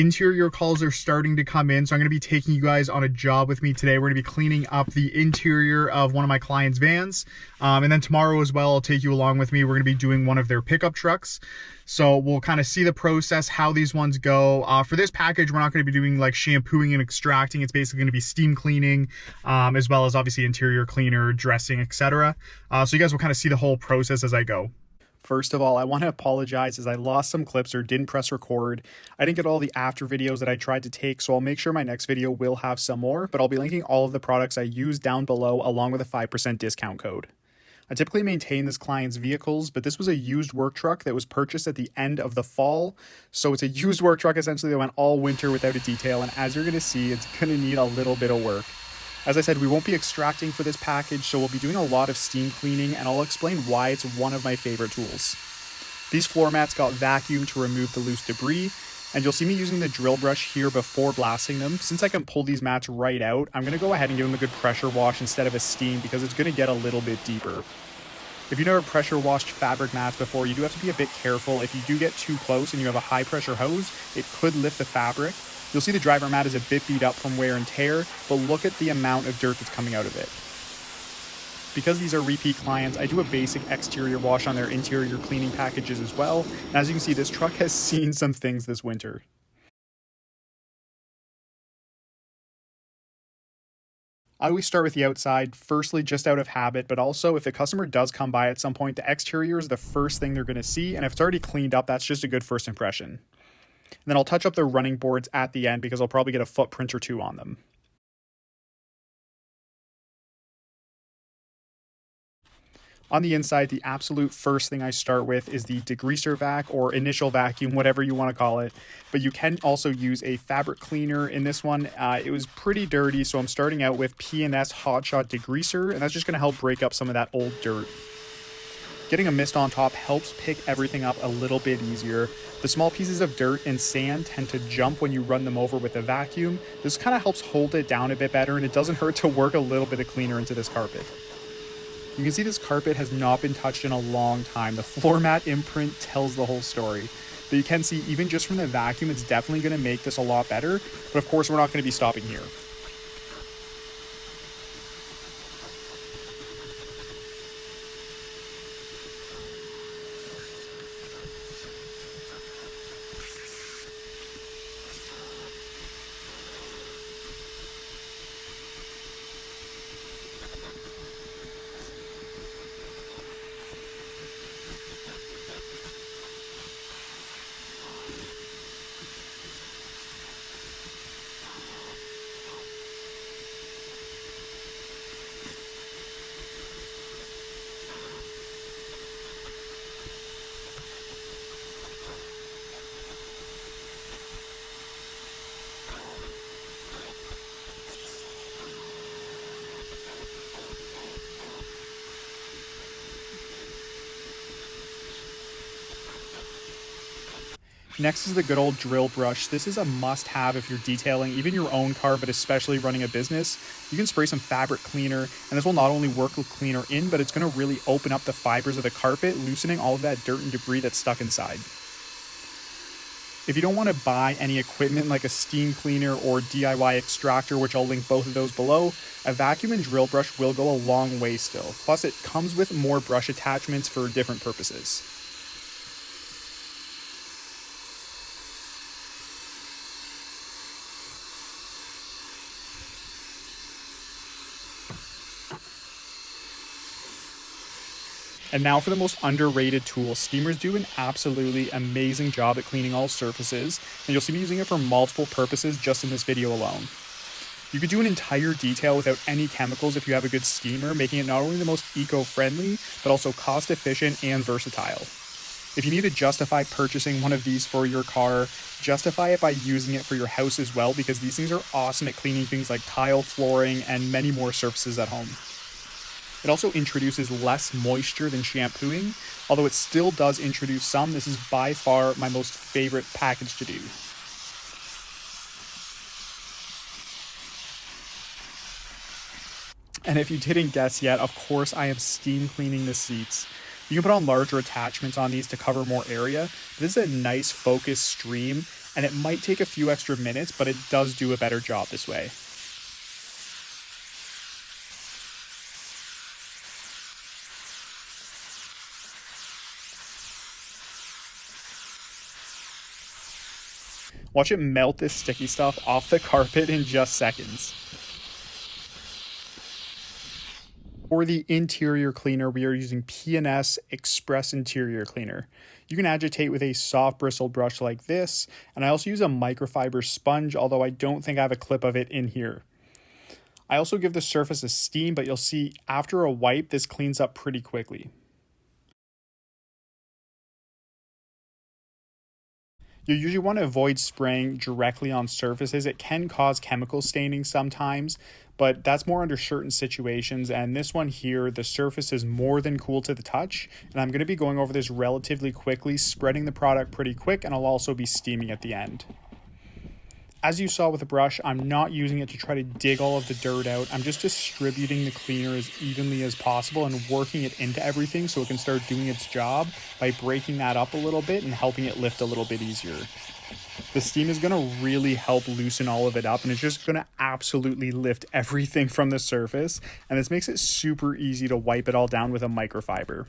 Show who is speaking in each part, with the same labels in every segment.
Speaker 1: Interior calls are starting to come in, so I'm going to be taking you guys on a job with me today. We're going to be cleaning up the interior of one of my clients' vans, and then tomorrow as well I'll take you along with me. We're going to be doing one of their pickup trucks, so we'll kind of see the process, how these ones go. For this package, we're not going to be doing like shampooing and extracting. It's basically going to be steam cleaning, as well as obviously interior cleaner, dressing, etc. So you guys will kind of see the whole process as I go. First of all, I want to apologize as I lost some clips or didn't press record. I didn't get all the after videos that I tried to take, so I'll make sure my next video will have some more, but I'll be linking all of the products I use down below along with a 5% discount code. I typically maintain this client's vehicles, but this was a used work truck that was purchased at the end of the fall. So it's a used work truck essentially that went all winter without a detail, and as you're going to see, it's going to need a little bit of work. As I said, we won't be extracting for this package, so we'll be doing a lot of steam cleaning, and I'll explain why it's one of my favorite tools. These floor mats got vacuumed to remove the loose debris, and you'll see me using the drill brush here before blasting them. Since I can pull these mats right out, I'm going to go ahead and give them a good pressure wash instead of a steam because it's going to get a little bit deeper. If you've never pressure washed fabric mats before, you do have to be a bit careful. If you do get too close and you have a high pressure hose, it could lift the fabric. You'll see the driver mat is a bit beat up from wear and tear, but look at the amount of dirt that's coming out of it. Because these are repeat clients, I do a basic exterior wash on their interior cleaning packages as well. And as you can see, this truck has seen some things this winter. I always start with the outside, firstly just out of habit, but also if the customer does come by at some point, the exterior is the first thing they're going to see, and if it's already cleaned up, that's just a good first impression. And then I'll touch up the running boards at the end because I'll probably get a footprint or two on them. On the inside, the absolute first thing I start with is the degreaser vac or initial vacuum, whatever you want to call it. But you can also use a fabric cleaner in this one. It was pretty dirty, so I'm starting out with P&S Hotshot Degreaser, and that's just going to help break up some of that old dirt. Getting a mist on top helps pick everything up a little bit easier. The small pieces of dirt and sand tend to jump when you run them over with a vacuum. This kind of helps hold it down a bit better, and it doesn't hurt to work a little bit of cleaner into this carpet. You can see this carpet has not been touched in a long time. The floor mat imprint tells the whole story. But you can see even just from the vacuum, it's definitely going to make this a lot better. But of course, we're not going to be stopping here. Next is the good old drill brush. This is a must-have if you're detailing even your own car, but especially running a business. You can spray some fabric cleaner, and this will not only work with cleaner in, but it's going to really open up the fibers of the carpet, loosening all of that dirt and debris that's stuck inside. If you don't want to buy any equipment like a steam cleaner or DIY extractor, which I'll link both of those below, a vacuum and drill brush will go a long way still. Plus, it comes with more brush attachments for different purposes. And now for the most underrated tool. Steamers do an absolutely amazing job at cleaning all surfaces, and you'll see me using it for multiple purposes just in this video alone. You could do an entire detail without any chemicals if you have a good steamer, making it not only the most eco-friendly, but also cost-efficient and versatile. If you need to justify purchasing one of these for your car, justify it by using it for your house as well, because these things are awesome at cleaning things like tile, flooring, and many more surfaces at home. It also introduces less moisture than shampooing, although it still does introduce some. This is by far my most favorite package to do. And if you didn't guess yet, of course I am steam cleaning the seats. You can put on larger attachments on these to cover more area. This is a nice focused stream, and it might take a few extra minutes, but it does do a better job this way. Watch it melt this sticky stuff off the carpet in just seconds. For the interior cleaner, we are using P&S Express Interior Cleaner. You can agitate with a soft bristled brush like this, and I also use a microfiber sponge, although I don't think I have a clip of it in here. I also give the surface a steam, but you'll see after a wipe, this cleans up pretty quickly. You usually want to avoid spraying directly on surfaces. It can cause chemical staining sometimes, but that's more under certain situations. And this one here, the surface is more than cool to the touch. And I'm going to be going over this relatively quickly, spreading the product pretty quick, and I'll also be steaming at the end. As you saw with the brush, I'm not using it to try to dig all of the dirt out. I'm just distributing the cleaner as evenly as possible and working it into everything so it can start doing its job by breaking that up a little bit and helping it lift a little bit easier. The steam is going to really help loosen all of it up, and it's just going to absolutely lift everything from the surface, and this makes it super easy to wipe it all down with a microfiber.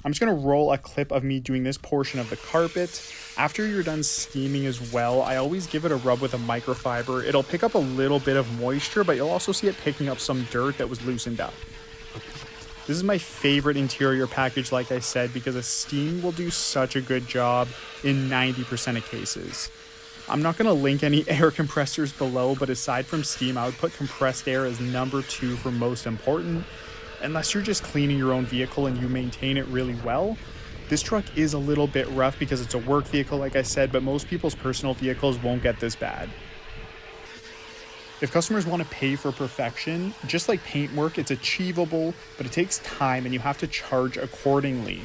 Speaker 1: I'm just going to roll a clip of me doing this portion of the carpet. After you're done steaming as well, I always give it a rub with a microfiber. It'll pick up a little bit of moisture, but you'll also see it picking up some dirt that was loosened up. This is my favorite interior package, like I said, because a steam will do such a good job in 90% of cases. I'm not going to link any air compressors below, but aside from steam, I would put compressed air as number 2 for most important. Unless you're just cleaning your own vehicle and you maintain it really well. This truck is a little bit rough because it's a work vehicle, like I said, but most people's personal vehicles won't get this bad. If customers want to pay for perfection, just like paint work, it's achievable, but it takes time and you have to charge accordingly.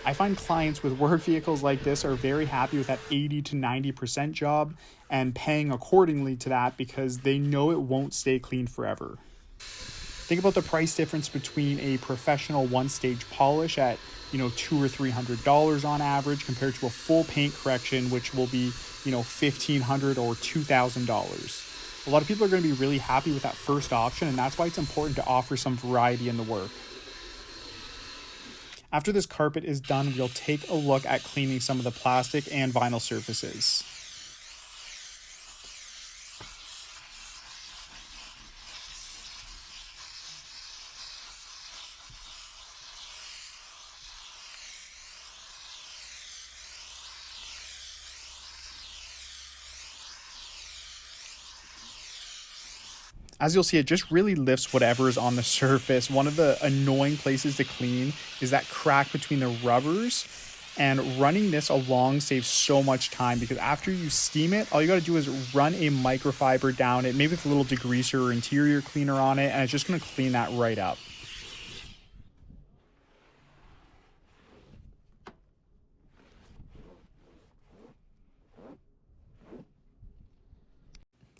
Speaker 1: I find clients with work vehicles like this are very happy with that 80 to 90% job and paying accordingly to that because they know it won't stay clean forever. Think about the price difference between a professional one-stage polish at, $200 or $300 on average compared to a full paint correction, which will be, $1,500 or $2,000. A lot of people are going to be really happy with that first option, and that's why it's important to offer some variety in the work. After this carpet is done, we'll take a look at cleaning some of the plastic and vinyl surfaces. As you'll see, it just really lifts whatever is on the surface. One of the annoying places to clean is that crack between the rubbers, and running this along saves so much time because after you steam it, all you got to do is run a microfiber down it, maybe with a little degreaser or interior cleaner on it, and it's just going to clean that right up.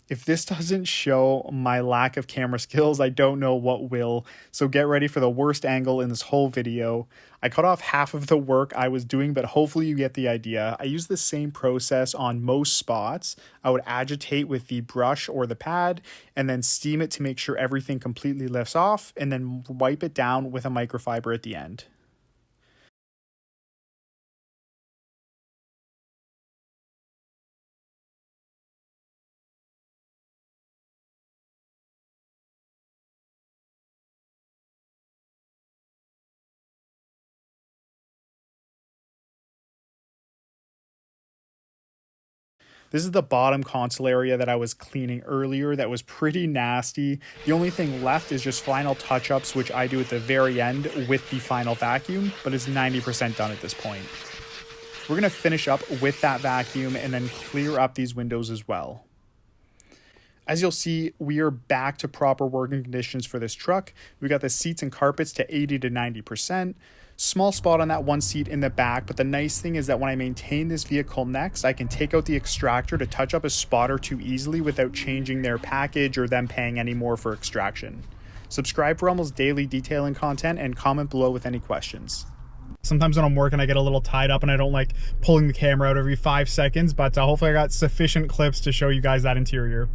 Speaker 1: If this doesn't show my lack of camera skills, I don't know what will. So get ready for the worst angle in this whole video. I cut off half of the work I was doing, but hopefully you get the idea. I use the same process on most spots. I would agitate with the brush or the pad and then steam it to make sure everything completely lifts off and then wipe it down with a microfiber at the end. This is the bottom console area that I was cleaning earlier that was pretty nasty. The only thing left is just final touch-ups, which I do at the very end with the final vacuum, but it's 90% done at this point. We're going to finish up with that vacuum and then clear up these windows as well. As you'll see, we are back to proper working conditions for this truck. We got the seats and carpets to 80 to 90%. Small spot on that one seat in the back, but the nice thing is that when I maintain this vehicle next, I can take out the extractor to touch up a spot or two easily without changing their package or them paying any more for extraction. Subscribe for almost daily detailing content and comment below with any questions. Sometimes when I'm working, I get a little tied up and I don't like pulling the camera out every 5 seconds, but hopefully I got sufficient clips to show you guys that interior.